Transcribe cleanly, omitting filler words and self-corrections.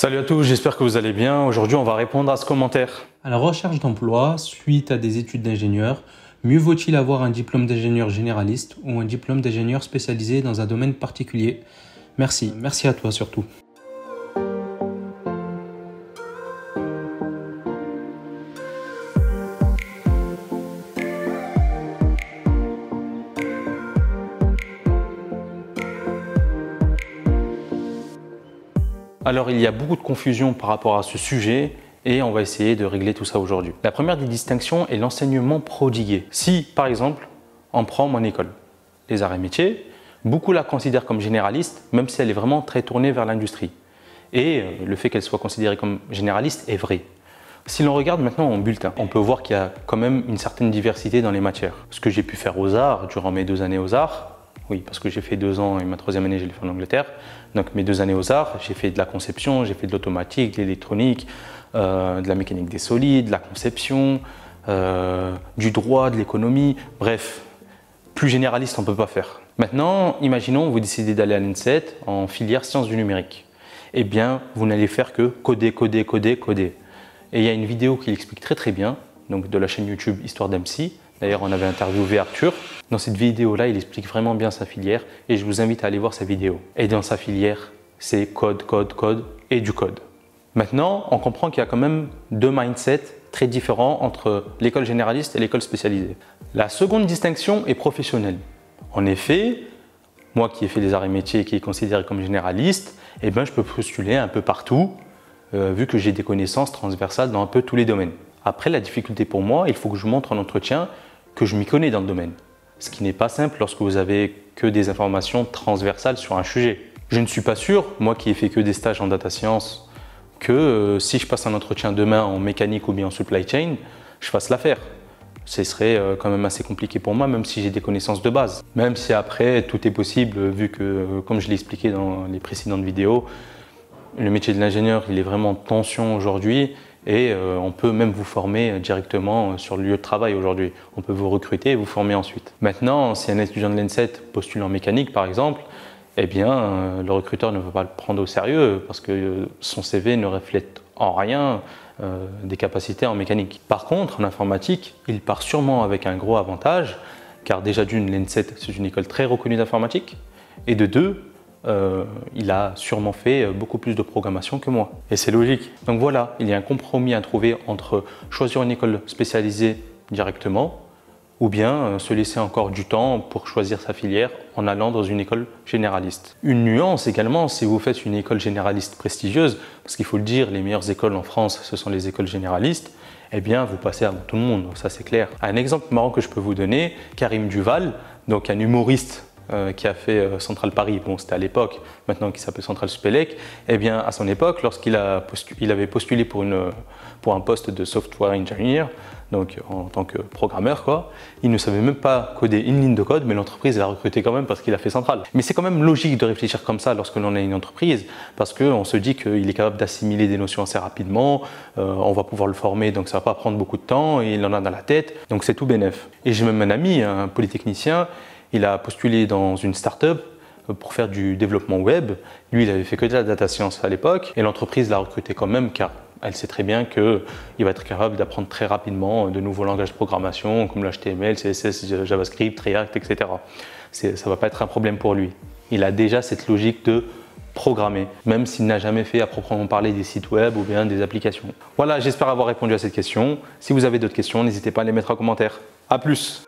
Salut à tous, j'espère que vous allez bien. Aujourd'hui, on va répondre à ce commentaire. À la recherche d'emploi, suite à des études d'ingénieur, mieux vaut-il avoir un diplôme d'ingénieur généraliste ou un diplôme d'ingénieur spécialisé dans un domaine particulier? Merci à toi surtout. Alors, il y a beaucoup de confusion par rapport à ce sujet et on va essayer de régler tout ça aujourd'hui. La première des distinctions est l'enseignement prodigué. Si, par exemple, on prend mon école, les arts et métiers, beaucoup la considèrent comme généraliste, même si elle est vraiment très tournée vers l'industrie. Et le fait qu'elle soit considérée comme généraliste est vrai. Si l'on regarde maintenant en bulletin, on peut voir qu'il y a quand même une certaine diversité dans les matières. Ce que j'ai pu faire aux arts, durant mes 2 années aux arts, oui, parce que j'ai fait 2 ans et ma 3e année, je l'ai fait en Angleterre. Donc mes 2 années aux arts, j'ai fait de la conception, j'ai fait de l'automatique, de l'électronique, de la mécanique des solides, de la conception, du droit, de l'économie, bref, plus généraliste on ne peut pas faire. Maintenant, imaginons vous décidez d'aller à l'ENSET en filière sciences du numérique. Eh bien, vous n'allez faire que coder, coder, coder, coder. Et il y a une vidéo qui l'explique très bien, donc de la chaîne YouTube Histoire d'MC. D'ailleurs, on avait interviewé Arthur. Dans cette vidéo-là, il explique vraiment bien sa filière et je vous invite à aller voir sa vidéo. Et dans sa filière, c'est code, code, code et du code. Maintenant, on comprend qu'il y a quand même 2 mindsets très différents entre l'école généraliste et l'école spécialisée. La seconde distinction est professionnelle. En effet, moi qui ai fait des arts et métiers et qui est considéré comme généraliste, eh ben, je peux postuler un peu partout vu que j'ai des connaissances transversales dans un peu tous les domaines. Après, la difficulté pour moi, il faut que je montre en entretien que je m'y connais dans le domaine. Ce qui n'est pas simple lorsque vous avez que des informations transversales sur un sujet. Je ne suis pas sûr, moi qui ai fait que des stages en data science, que si je passe un entretien demain en mécanique ou bien en supply chain, je fasse l'affaire. Ce serait quand même assez compliqué pour moi, même si j'ai des connaissances de base. Même si après, tout est possible, vu que, comme je l'ai expliqué dans les précédentes vidéos, le métier de l'ingénieur, il est vraiment en tension aujourd'hui. Et on peut même vous former directement sur le lieu de travail aujourd'hui. On peut vous recruter et vous former ensuite. Maintenant, si un étudiant de l'ENSET postule en mécanique par exemple, eh bien le recruteur ne va pas le prendre au sérieux parce que son CV ne reflète en rien des capacités en mécanique. Par contre, en informatique, il part sûrement avec un gros avantage car déjà d'une, l'ENSET c'est une école très reconnue d'informatique et de 2, il a sûrement fait beaucoup plus de programmation que moi. Et c'est logique. Donc voilà, il y a un compromis à trouver entre choisir une école spécialisée directement ou bien se laisser encore du temps pour choisir sa filière en allant dans une école généraliste. Une nuance également, si vous faites une école généraliste prestigieuse, parce qu'il faut le dire, les meilleures écoles en France, ce sont les écoles généralistes, eh bien vous passez avant tout le monde, ça c'est clair. Un exemple marrant que je peux vous donner, Karim Duval, donc un humoriste qui a fait Central Paris, bon c'était à l'époque, maintenant qui s'appelle Central Supélec, eh bien à son époque, lorsqu'il avait postulé pour un poste de software engineer, donc en tant que programmeur quoi, il ne savait même pas coder une ligne de code, mais l'entreprise l'a recruté quand même parce qu'il a fait Central. Mais c'est quand même logique de réfléchir comme ça lorsque l'on a une entreprise, parce qu'on se dit qu'il est capable d'assimiler des notions assez rapidement, on va pouvoir le former, donc ça va pas prendre beaucoup de temps, et il en a dans la tête, donc c'est tout bénef. Et j'ai même un ami, un polytechnicien, il a postulé dans une start-up pour faire du développement web. Lui, il avait fait que de la data science à l'époque et l'entreprise l'a recruté quand même car elle sait très bien qu'il va être capable d'apprendre très rapidement de nouveaux langages de programmation comme l'HTML, CSS, JavaScript, React, etc. Ça ne va pas être un problème pour lui. Il a déjà cette logique de programmer, même s'il n'a jamais fait à proprement parler des sites web ou bien des applications. Voilà, j'espère avoir répondu à cette question. Si vous avez d'autres questions, n'hésitez pas à les mettre en commentaire. A plus!